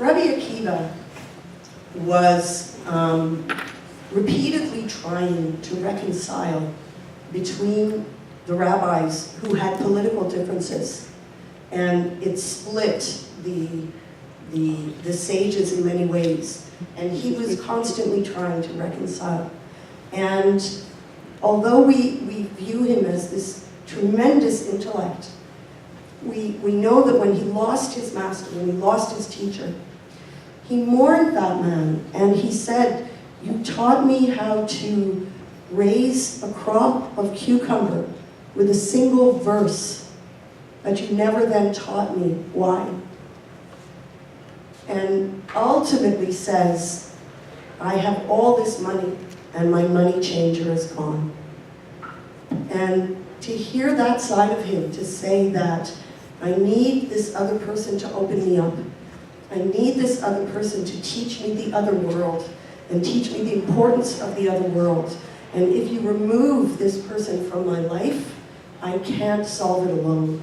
Rabbi Akiva was repeatedly trying to reconcile between the rabbis who had political differences, and it split the sages in many ways, and he was constantly trying to reconcile. And although we view him as this tremendous intellect, we know that when he lost his master, when he lost his teacher, he mourned that man, and he said, "You taught me how to raise a crop of cucumber with a single verse, but you never then taught me why." And ultimately says, "I have all this money, and my money changer is gone." And to hear that side of him, to say that I need this other person to open me up, I need this other person to teach me the other world, and teach me the importance of the other world. And if you remove this person from my life, I can't solve it alone.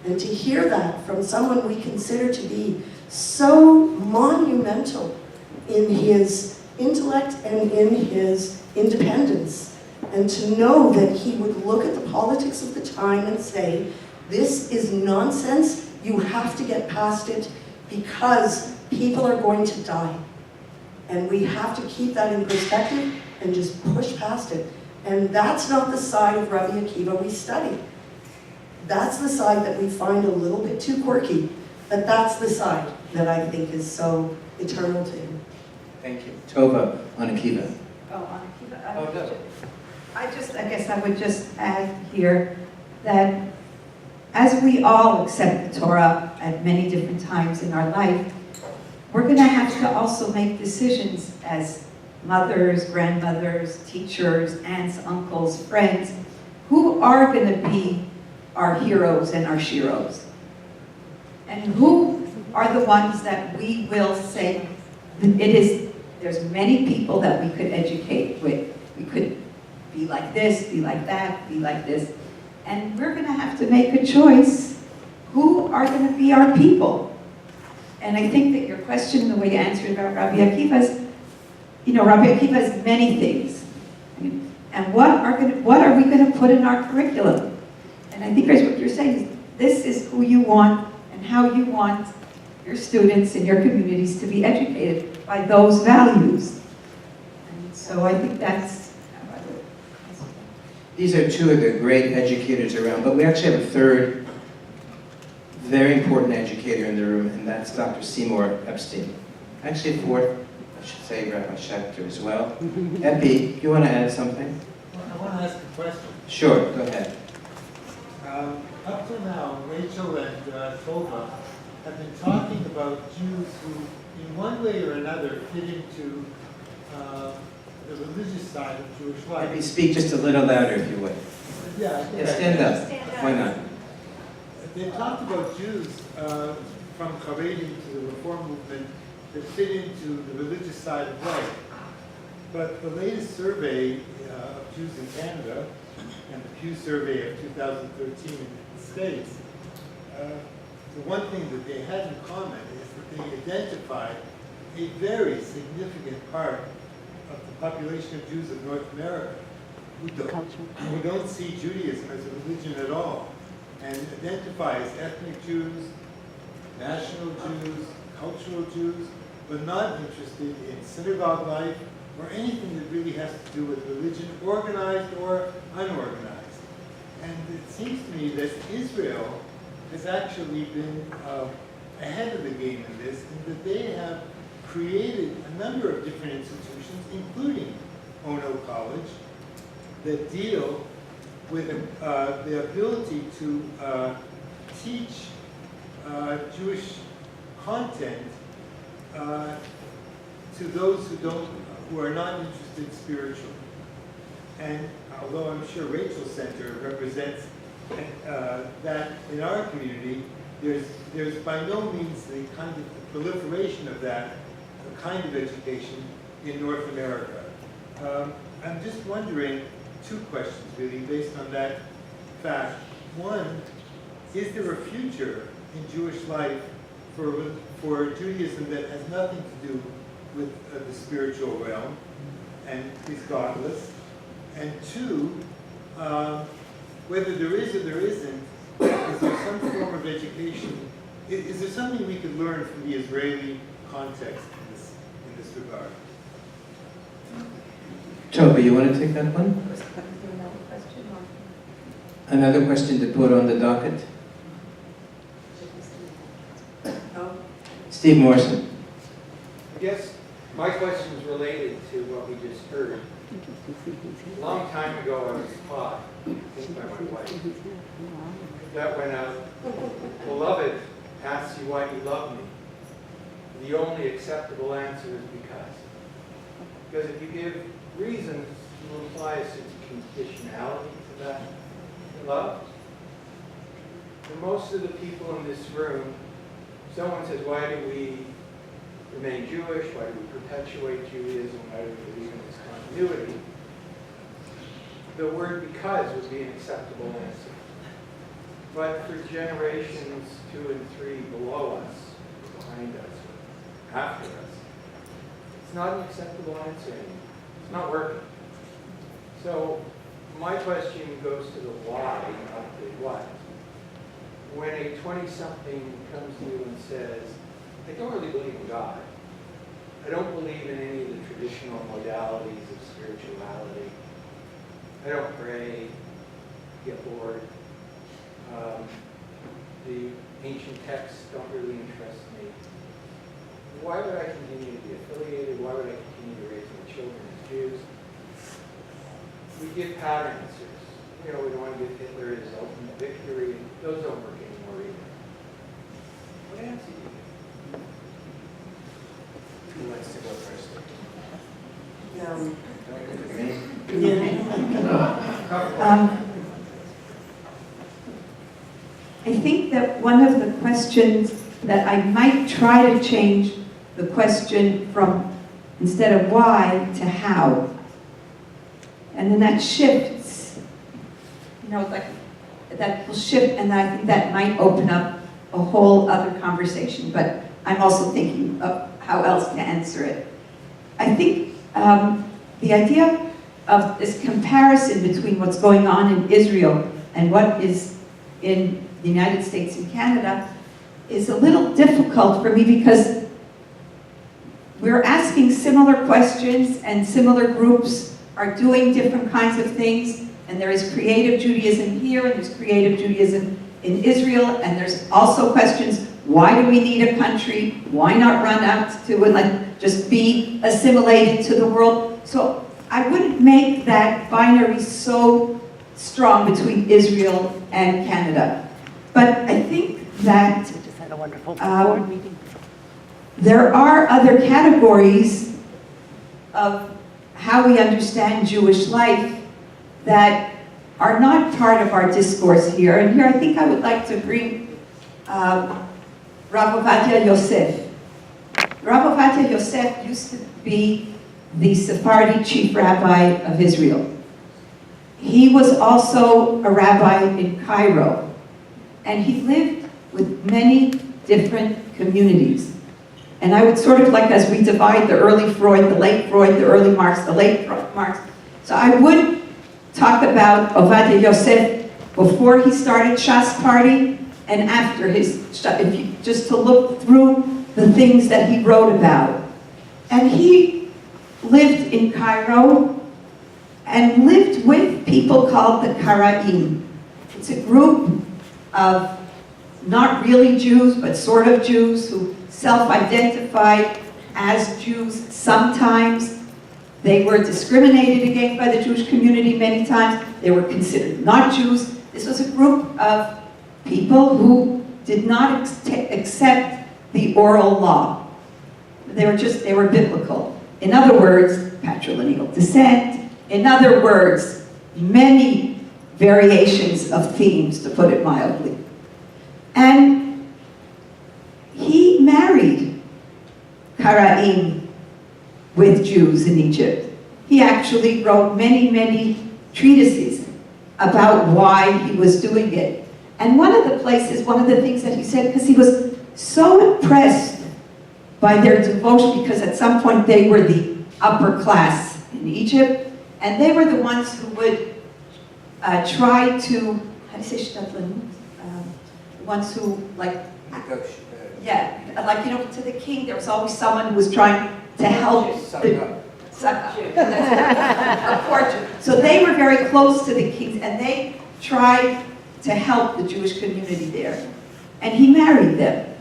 And to hear that from someone we consider to be so monumental in his intellect and in his independence, and to know that he would look at the politics of the time and say, "This is nonsense, you have to get past it because people are going to die. And we have to keep that in perspective and just push past it." And that's not the side of Rabbi Akiva we study. That's the side that we find a little bit too quirky, but that's the side that I think is so eternal to him. Thank you. Tova on Akiva. Oh, on Akiva. Oh, no. I guess I would just add here that as we all accept the Torah at many different times in our life, we're going to have to also make decisions as mothers, grandmothers, teachers, aunts, uncles, friends, who are going to be our heroes and our sheroes. And who are the ones that we will say, there's many people that we could educate with. We could be like this, be like that, be like this. And we're going to have to make a choice. Who are going to be our people? And I think that your question, the way you answered about Rabbi Akiva is, Rabbi Akiva is many things. And what are we going to put in our curriculum? And I think, Grace, what you're saying is, this is who you want and how you want your students and your communities to be educated by those values. And so I think that's how I would answer that. These are two of the great educators around, but we actually have a third very important educator in the room, and that's Dr. Seymour Epstein. Actually, a fourth, I should say, Rabbi Schechter as well. Epi, you want to add something? Well, I want to ask a question. Sure, go ahead. Up to now, Rachel and Tova have been talking about Jews who, in one way or another, fit into the religious side of Jewish life. Epi, speak just a little louder if you would. Yeah, I think Yeah, I stand can. up. Why not? They talked about Jews from Haredi to the Reform movement that fit into the religious side of life. But the latest survey of Jews in Canada and the Pew survey of 2013 in the States, the one thing that they had in common is that they identified a very significant part of the population of Jews of North America who don't see Judaism as a religion at all, and identify as ethnic Jews, national Jews, cultural Jews, but not interested in synagogue life or anything that really has to do with religion, organized or unorganized. And it seems to me that Israel has actually been ahead of the game in this, in that they have created a number of different institutions, including Ono College, that deal with the ability to teach Jewish content to those who are not interested spiritually. And although I'm sure Rachel's Center represents that in our community, there's by no means the kind of proliferation of that kind of education in North America. I'm just wondering, two questions really based on that fact. One, is there a future in Jewish life for Judaism that has nothing to do with the spiritual realm and is godless. And two, whether there is or there isn't, is there some form of education? Is there something we could learn from the Israeli context in this regard? Toby, you want to take that one? Another question to put on the docket? Steve Morrison. I guess my question is related to what we just heard. A long time ago, I was taught, I think by my wife, that when a beloved asks you why you love me, the only acceptable answer is because. Because if you give reasons, you imply a sense of conditionality to that love. For most of the people in this room, someone says, why do we remain Jewish? Why do we perpetuate Judaism? Why do we believe in this continuity? The word because would be an acceptable answer. But for generations 2 and 3 below us, behind us, or after us, it's not an acceptable answer anymore. It's not working. So my question goes to the why, not the what. When a 20-something comes to you and says, I don't really believe in God. I don't believe in any of the traditional modalities of spirituality. I don't pray, get bored. The ancient texts don't really interest me. Why would I continue to be affiliated? Why would I continue to raise my children as Jews? We give pattern answers. You know, we don't want to give Hitler his ultimate victory. Those don't work anymore either. What answer do you give? Who wants to go first? I think that one of the questions that I might try to change the question from instead of why to how. And then that shifts, you know, like that will shift, and I think that might open up a whole other conversation, but I'm also thinking of how else to answer it. I think the idea of this comparison between what's going on in Israel and what is in the United States and Canada is a little difficult for me because we're asking similar questions and similar groups are doing different kinds of things, and there is creative Judaism here and there's creative Judaism in Israel, and there's also questions, why do we need a country? Why not run out to and like just be assimilated to the world? So I wouldn't make that binary so strong between Israel and Canada. But I think that there are other categories of how we understand Jewish life that are not part of our discourse here. And here I think I would like to bring Rav Ovadia Yosef. Rav Ovadia Yosef used to be the Sephardi chief rabbi of Israel. He was also a rabbi in Cairo, and he lived with many different communities. And I would sort of like, as we divide the early Freud, the late Freud, the early Marx, the late Marx, so I would talk about Ovadia Yosef before he started Shas Party and after his, if you, just to look through the things that he wrote about. And he lived in Cairo and lived with people called the Karaim. It's a group of not really Jews, but sort of Jews who self-identified as Jews sometimes. They were discriminated against by the Jewish community many times. They were considered not Jews. This was a group of people who did not accept the oral law. They were biblical. In other words, patrilineal descent. In other words, many variations of themes, to put it mildly. And he married Karaim with Jews in Egypt. He actually wrote many, many treatises about why he was doing it. And one of the things that he said, because he was so impressed by their devotion, because at some point they were the upper class in Egypt, and they were the ones who would try to, how do you say shtatlanut? The ones who, like, yeah, like, you know, to the king, there was always someone who was trying to help. So they were very close to the kings, and they tried to help the Jewish community there. And he married them.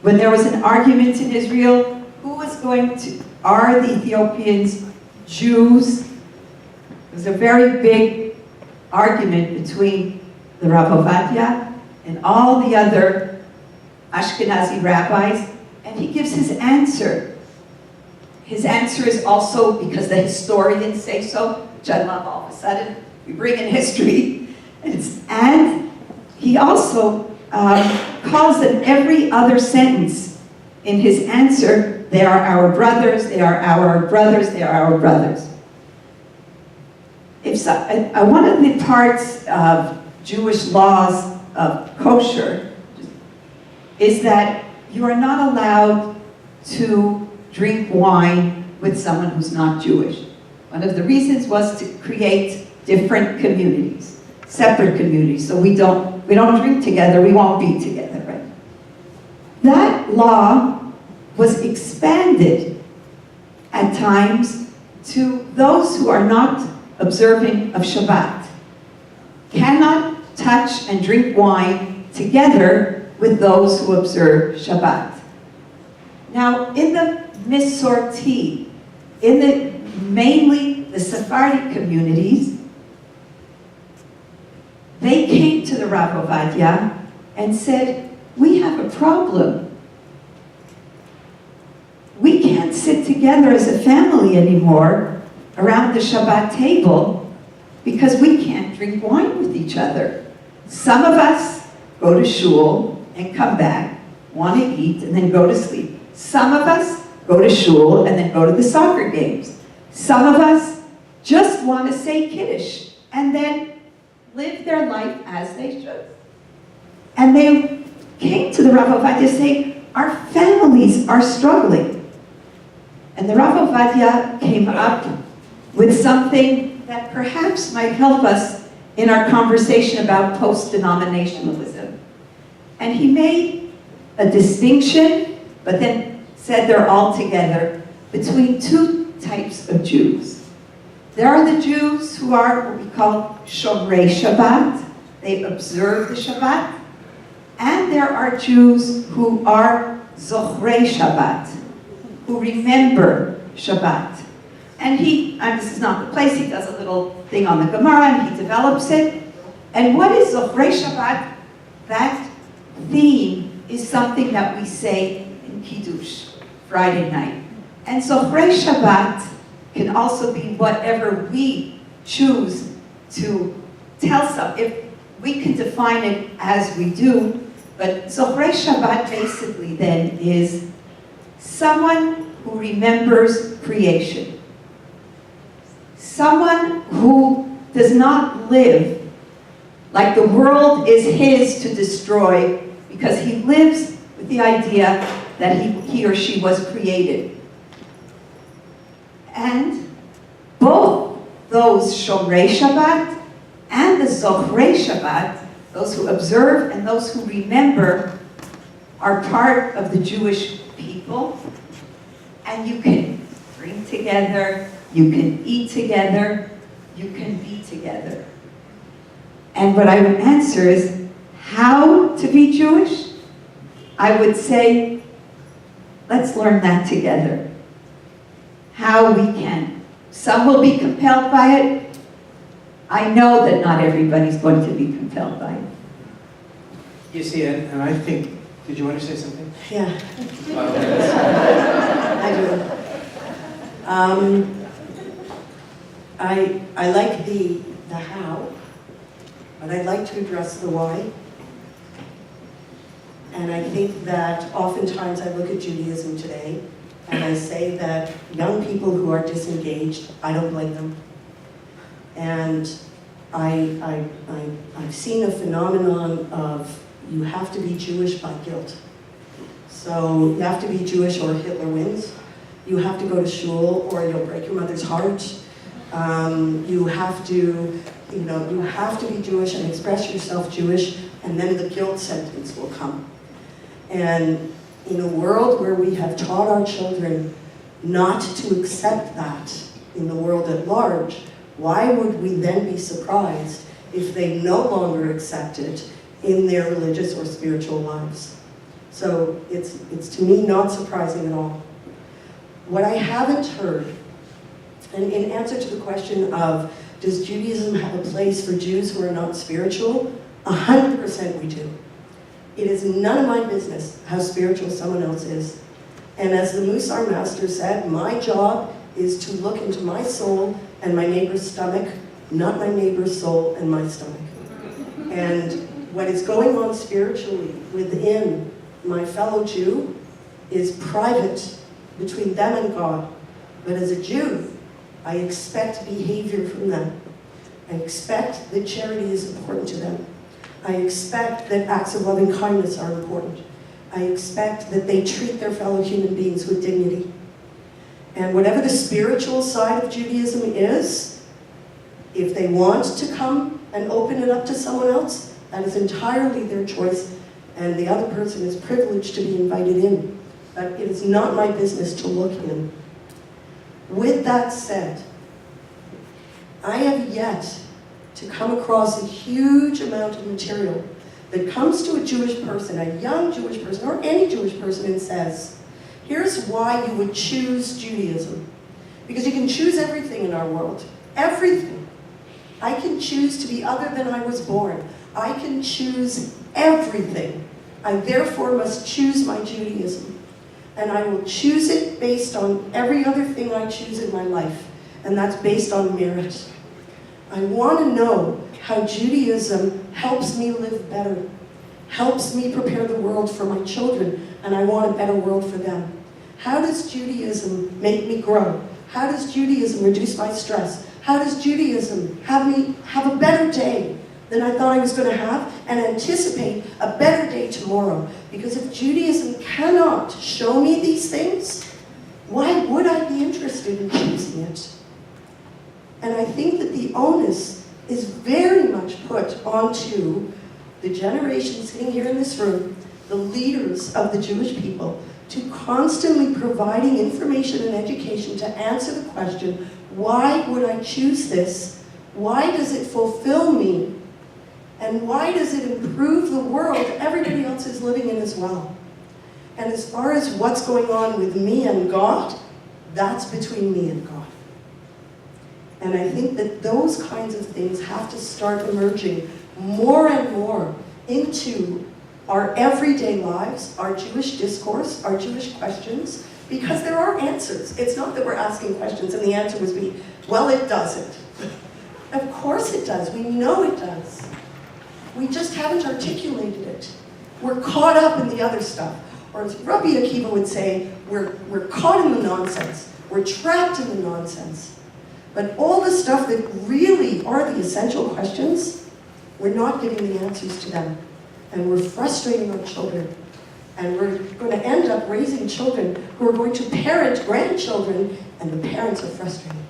When there was an argument in Israel, are the Ethiopians Jews? There was a very big argument between the Rav Ovadia and all the other Ashkenazi rabbis, and he gives his answer. His answer is also, because the historians say so, which I love all of a sudden, we bring in history, and he also calls them every other sentence in his answer, they are our brothers, they are our brothers, they are our brothers. One of the parts of Jewish laws of kosher is that you are not allowed to drink wine with someone who's not Jewish. One of the reasons was to create different communities, separate communities, so we don't drink together, we won't be together, right? That law was expanded at times to those who are not observing of Shabbat. Cannot touch and drink wine together with those who observe Shabbat. Now, in the Misorti, mainly the Sephardic communities, they came to the Rav Ovadia and said, we have a problem. We can't sit together as a family anymore around the Shabbat table because we can't drink wine with each other. Some of us go to shul and come back, want to eat, and then go to sleep. Some of us go to shul and then go to the soccer games. Some of us just want to say Kiddush and then live their life as they should. And they came to the Rav Ovadia saying, our families are struggling. And the Rav Ovadia came up with something that perhaps might help us in our conversation about post-denominationalism. And he made a distinction, but then said they're all together, between two types of Jews. There are the Jews who are what we call Shomrei Shabbat. They observe the Shabbat. And there are Jews who are Zochrei Shabbat, who remember Shabbat. And this is not the place, he does a little thing on the Gemara and he develops it. And what is Zochrei Shabbat? That theme is something that we say in Kiddush, Friday night. And Zochrei Shabbat can also be whatever we choose to tell some. If we can define it as we do, but Zochrei Shabbat basically then is someone who remembers creation. Someone who does not live like the world is his to destroy, because he lives with the idea that he or she was created. And both those Shomrei Shabbat and the Zochrei Shabbat, those who observe and those who remember, are part of the Jewish people. And you can drink together, you can eat together, you can be together. And what I would answer is, how to be Jewish? I would say, let's learn that together. How we can. Some will be compelled by it. I know that not everybody's going to be compelled by it. You see, and I think, did you want to say something? Yeah, Oh, I do. I like the how, but I'd like to address the why. And I think that oftentimes I look at Judaism today and I say that young people who are disengaged, I don't blame them. And I've seen a phenomenon of you have to be Jewish by guilt. So you have to be Jewish or Hitler wins. You have to go to shul or you'll break your mother's heart. You have to be Jewish and express yourself Jewish, and then the guilt sentence will come. And in a world where we have taught our children not to accept that in the world at large, why would we then be surprised if they no longer accept it in their religious or spiritual lives? So it's to me not surprising at all. What I haven't heard, and in answer to the question of does Judaism have a place for Jews who are not spiritual, 100% we do. It is none of my business how spiritual someone else is. And as the Musar master said, my job is to look into my soul and my neighbor's stomach, not my neighbor's soul and my stomach. And what is going on spiritually within my fellow Jew is private between them and God. But as a Jew, I expect behavior from them. I expect that charity is important to them. I expect that acts of loving kindness are important. I expect that they treat their fellow human beings with dignity. And whatever the spiritual side of Judaism is, if they want to come and open it up to someone else, that is entirely their choice, and the other person is privileged to be invited in. But it is not my business to look in. With that said, I have yet to come across a huge amount of material that comes to a Jewish person, a young Jewish person, or any Jewish person, and says, here's why you would choose Judaism. Because you can choose everything in our world. Everything. I can choose to be other than I was born. I can choose everything. I therefore must choose my Judaism. And I will choose it based on every other thing I choose in my life. And that's based on merit. I want to know how Judaism helps me live better, helps me prepare the world for my children, and I want a better world for them. How does Judaism make me grow? How does Judaism reduce my stress? How does Judaism have me have a better day than I thought I was going to have and anticipate a better day tomorrow? Because if Judaism cannot show me these things, why would I be interested in choosing it? And I think that the onus is very much put onto the generation sitting here in this room, the leaders of the Jewish people, to constantly providing information and education to answer the question, why would I choose this? Why does it fulfill me? And why does it improve the world everybody else is living in as well? And as far as what's going on with me and God, that's between me and God. And I think that those kinds of things have to start emerging more and more into our everyday lives, our Jewish discourse, our Jewish questions, because there are answers. It's not that we're asking questions and the answer was be, well, it doesn't. Of course it does. We know it does. We just haven't articulated it. We're caught up in the other stuff. Or as Rabbi Akiva would say, we're caught in the nonsense. We're trapped in the nonsense. But all the stuff that really are the essential questions, we're not giving the answers to them. And we're frustrating our children. And we're going to end up raising children who are going to parent grandchildren, and the parents are frustrated.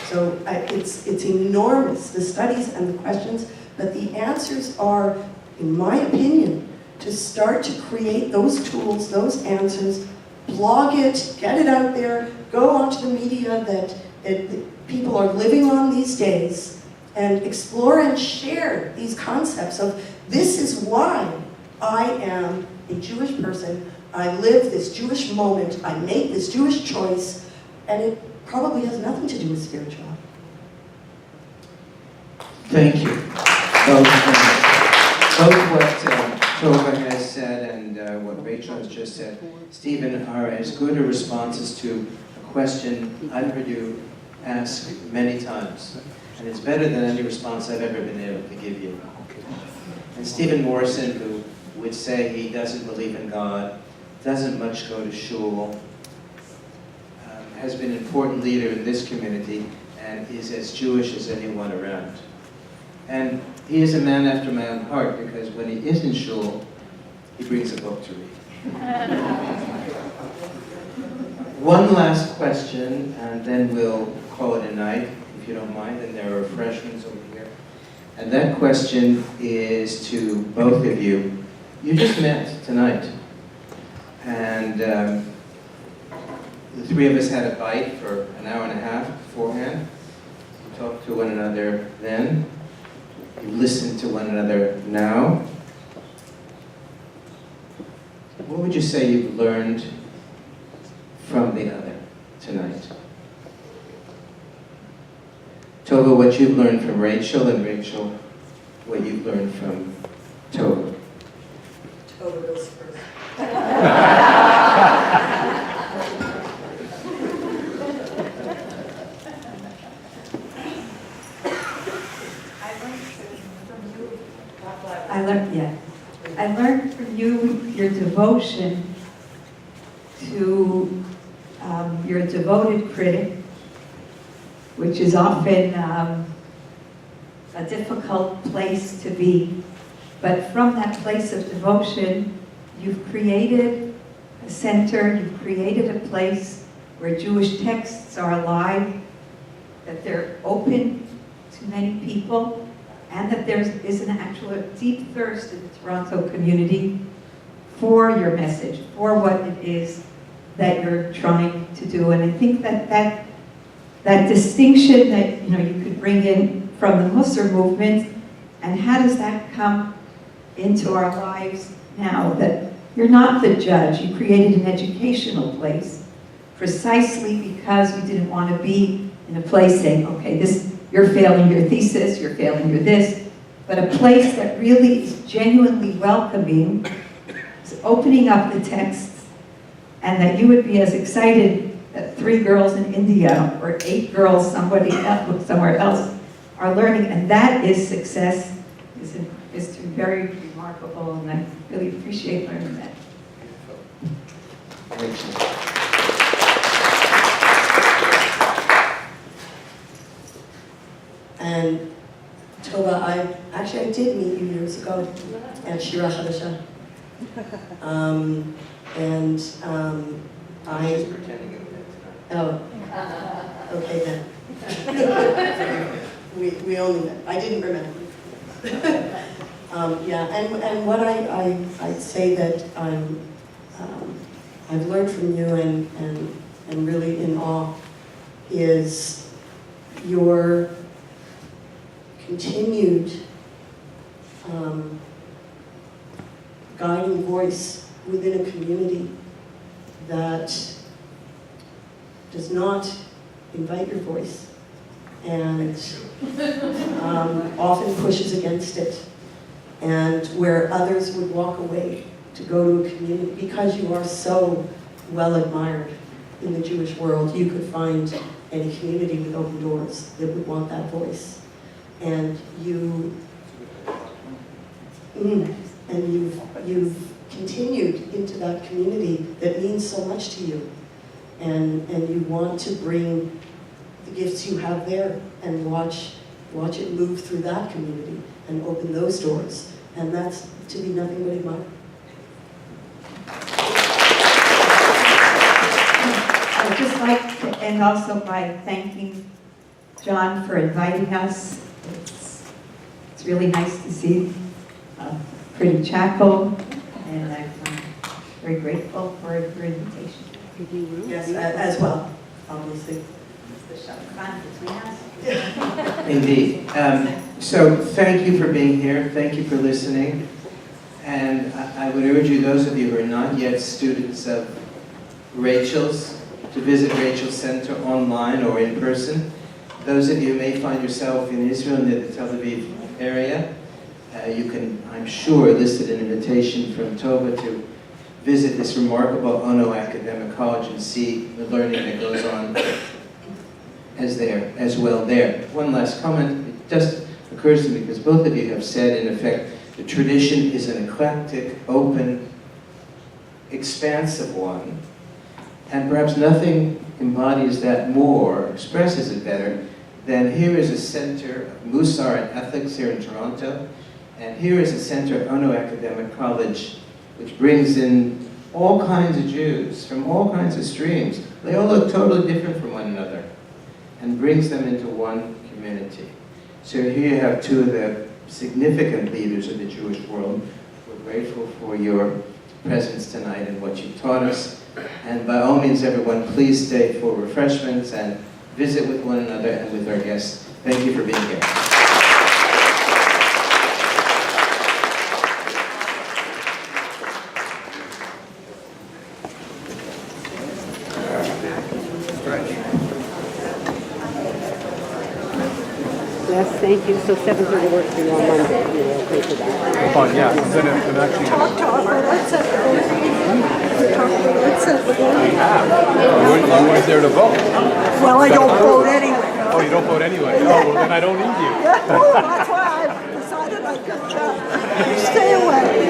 So it's enormous, the studies and the questions, but the answers are, in my opinion, to start to create those tools, those answers, blog it, get it out there, go onto the media that people are living on these days, and explore and share these concepts of this is why I am a Jewish person, I live this Jewish moment, I make this Jewish choice, and it probably has nothing to do with spirituality. Thank you. Both what Tova has said and what Rachel has just said, Stephen, are as good a responses to a question I've heard you ask many times. And it's better than any response I've ever been able to give you. And Stephen Morrison, who would say he doesn't believe in God, doesn't much go to shul, has been an important leader in this community and is as Jewish as anyone around. And he is a man after my own heart, because when he is in shul, he brings a book to read. One last question, and then we'll call it a night, if you don't mind, and there are refreshments over here. And that question is to both of you. You just met tonight, and the three of us had a bite for an hour and a half beforehand. We talked to one another then. You listen to one another now. What would you say you've learned from the other tonight? Tova, what you've learned from Rachel, and Rachel, what you've learned from Tova. Tova goes first. I learned from you your devotion to your devoted critic, which is often a difficult place to be. But from that place of devotion, you've created a center, you've created a place where Jewish texts are alive, that they're open to many people, and that there is an actual deep thirst in the Toronto community for your message, for what it is that you're trying to do. And I think that distinction that you could bring in from the Musser movement, and how does that come into our lives now? That you're not the judge. You created an educational place precisely because you didn't want to be in a place saying, okay, you're failing your thesis, you're failing your this, but a place that really is genuinely welcoming, is opening up the texts, and that you would be as excited that 3 girls in India or 8 girls somewhere else are learning, and that is success, is very remarkable, and I really appreciate learning that. Rachel. And Tova, I did meet you years ago at Shira Chadasha. She's pretending it tonight. Oh, okay then. we only met. I didn't remember. Yeah, and what I'd say that I've learned from you and really in awe is your continued guiding voice within a community that does not invite your voice and often pushes against it, and where others would walk away to go to a community because you are so well admired in the Jewish world. You could find any community with open doors that would want that voice. And you've continued into that community that means so much to you, and you want to bring the gifts you have there and watch it move through that community and open those doors, and that's to be nothing but admired. I'd just like to end also by thanking John for inviting us. It's really nice to see a pretty chapel, and I'm very grateful for your invitation. Yes, as well, obviously. The shadchan between us. Indeed. So thank you for being here. Thank you for listening. And I would urge you, those of you who are not yet students of Rachel's, to visit Rachel's Center online or in person. Those of you who may find yourself in Israel near the Tel Aviv area, you can, I'm sure, elicit an invitation from Tova to visit this remarkable Ono Academic College and see the learning that goes on as well there. One last comment. It just occurs to me, because both of you have said, in effect, the tradition is an eclectic, open, expansive one, and perhaps nothing embodies that more, expresses it better, then here is a center of Musar and Ethics here in Toronto, and here is a center at Ono Academic College, which brings in all kinds of Jews from all kinds of streams. They all look totally different from one another, and brings them into one community. So here you have two of the significant leaders of the Jewish world. We're grateful for your presence tonight and what you taught us. And by all means, everyone, please stay for refreshments and visit with one another and with our guests. Thank you for being here. Yes, thank you. So 7:30 works for you on Monday. You're okay for that? Fine, yeah. Then I'm actually going to... You weren't there to vote. Well, I don't vote anyway. Oh, you don't vote anyway? Oh, well, then I don't need you. Yeah, well, that's why I decided I could stay away.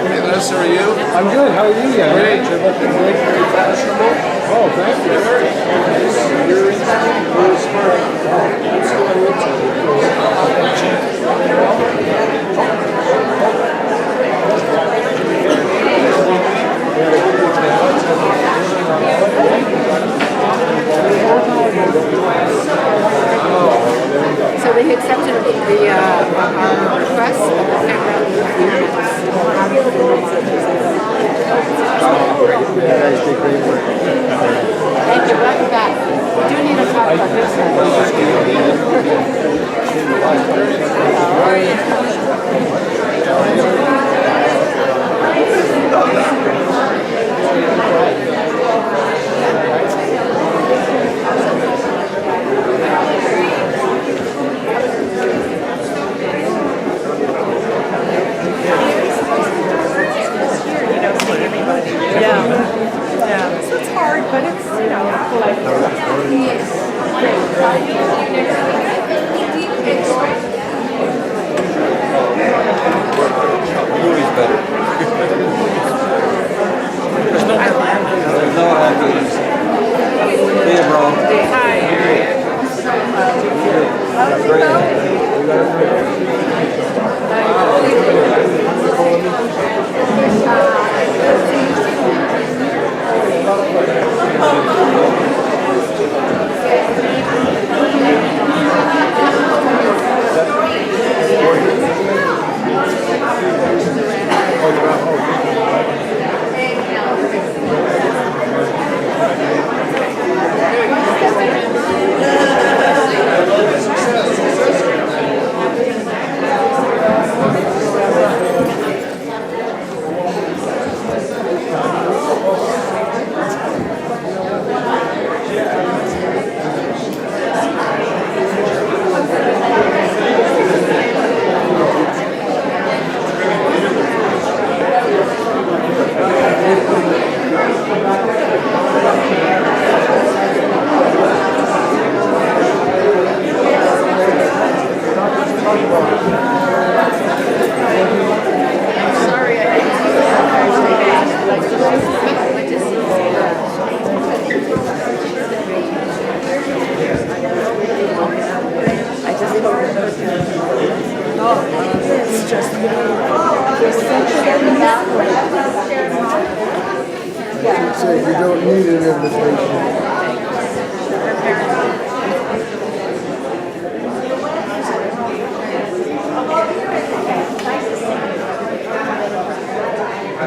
Hey, Les, how are you? I'm good. How are you? Yeah, great. You're looking great. Very fashionable. Oh, thank you. You're interesting. Very smart. That's what I would tell you. So they accepted our request. You guys did great work. Thank you. Welcome back. We do need to talk about this. So it's hard, but it's, Movie's better. There's no happiness. Hey, bro. So you don't need an invitation. I